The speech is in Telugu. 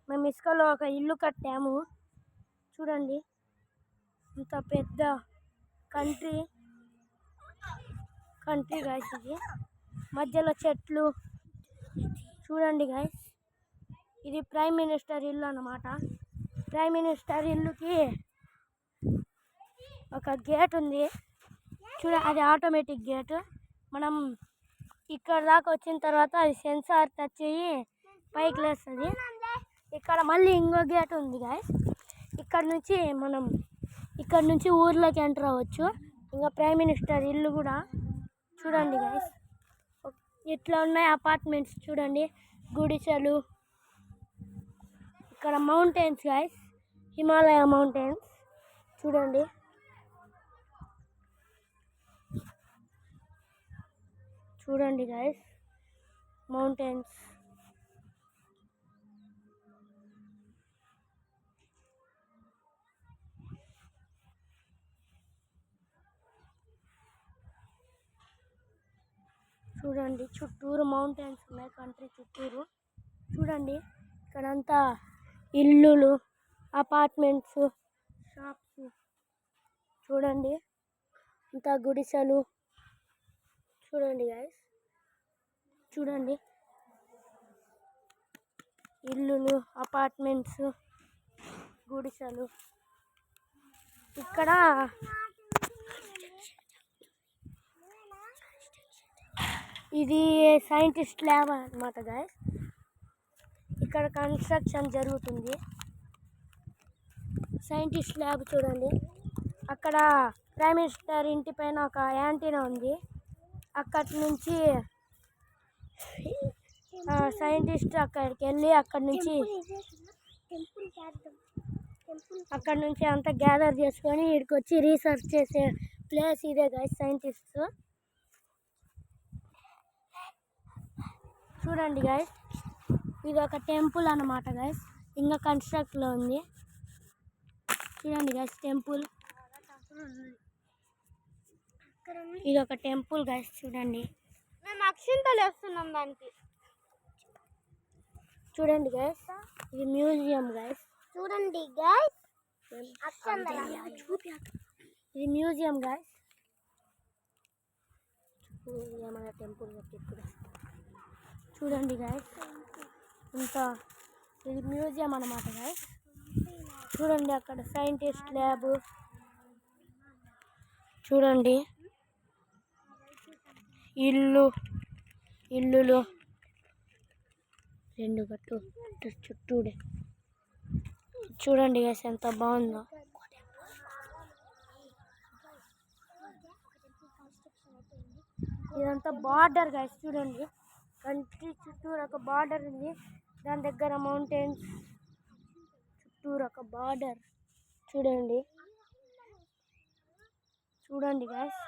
మేము ఇసుకలో ఒక ఇల్లు కట్టాము చూడండి. ఇంత పెద్ద కంట్రీ గాయస్. ఇది మధ్యలో చెట్లు చూడండి గాయస్. ఇది ప్రైమ్ మినిస్టర్ ఇల్లు అన్నమాట. ప్రైమ్ మినిస్టర్ ఇల్లుకి ఒక గేట్ ఉంది అది ఆటోమేటిక్ గేట్. మనం ఇక్కడ దాకా వచ్చిన తర్వాత అది సెన్సార్ టచ్ అయ్యి పైకి లేస్తుంది. ఇక్కడ మళ్ళీ ఇంకో గేట్ ఉంది గాయస్. ఇక్కడ నుంచి ఊర్లోకి ఎంటర్ అవ్వచ్చు. ఇంకా ప్రైమ్ మినిస్టర్ ఇల్లు కూడా చూడండి గాయస్. ఇట్లా ఉన్నాయి అపార్ట్మెంట్స్ చూడండి. గుడిసెలు. ఇక్కడ మౌంటైన్స్ గాయస్, హిమాలయ మౌంటైన్స్ చూడండి. చూడండి గాయస్, మౌంటైన్స్. చూడండి చుట్టూరు మౌంటైన్స్ ఉన్నాయి కంట్రీ చుట్టూరు. చూడండి ఇక్కడంతా ఇల్లులు, అపార్ట్మెంట్స్, షాప్స్. చూడండి ఇంత గుడిసెలు. చూడండి గాయస్, చూడండి ఇల్లులు, అపార్ట్మెంట్స్, గుడిసెలు. ఇక్కడ ఇది సైంటిస్ట్ ల్యాబ్ అన్నమాట గాయస్. ఇక్కడ కన్స్ట్రక్షన్ జరుగుతుంది. సైంటిస్ట్ ల్యాబ్ చూడండి. అక్కడ ప్రైమ్ మినిస్టర్ ఇంటి పైన ఒక యాంటీనా ఉంది. అక్కడి నుంచి సైంటిస్ట్ అక్కడికి వెళ్ళి అక్కడి నుంచి అంతా గ్యాదర్ చేసుకొని ఇక్కడికి వచ్చి రీసెర్చ్ చేసే ప్లేస్ ఇదే గాయస్. సైంటిస్ట్ చూడండి గాయస్. ఇది ఒక టెంపుల్ అన్నమాట గాయస్. ఇంకా కన్స్ట్రక్ట్లో ఉంది. చూడండి గాయస్ టెంపుల్. ఇది ఒక టెంపుల్ గాయస్. చూడండి మేము అక్షింతలు వేస్తున్నాం దానికి. చూడండి గాయస్, ఇది మ్యూజియం గాయస్. చూడండి గాయస్, ఇది మ్యూజియం గాయస్. ఏమైనా టెంపుల్ ఇప్పుడు చూడండి గాయస్. ఇది మ్యూజియం అన్నమాట గాయస్. చూడండి అక్కడ సైంటిస్ట్ ల్యాబ్. చూడండి ఇల్లులు రెండు గట్టు చుట్టూడే. చూడండి గాయస్ ఎంత బాగుందో. ఇదంతా బార్డర్ గాయస్. చూడండి కంట్రీ చుట్టూరు ఒక బార్డర్ ఉంది. దాని దగ్గర మౌంటైన్స్, చుట్టూరు ఒక బార్డర్. చూడండి గాయస్.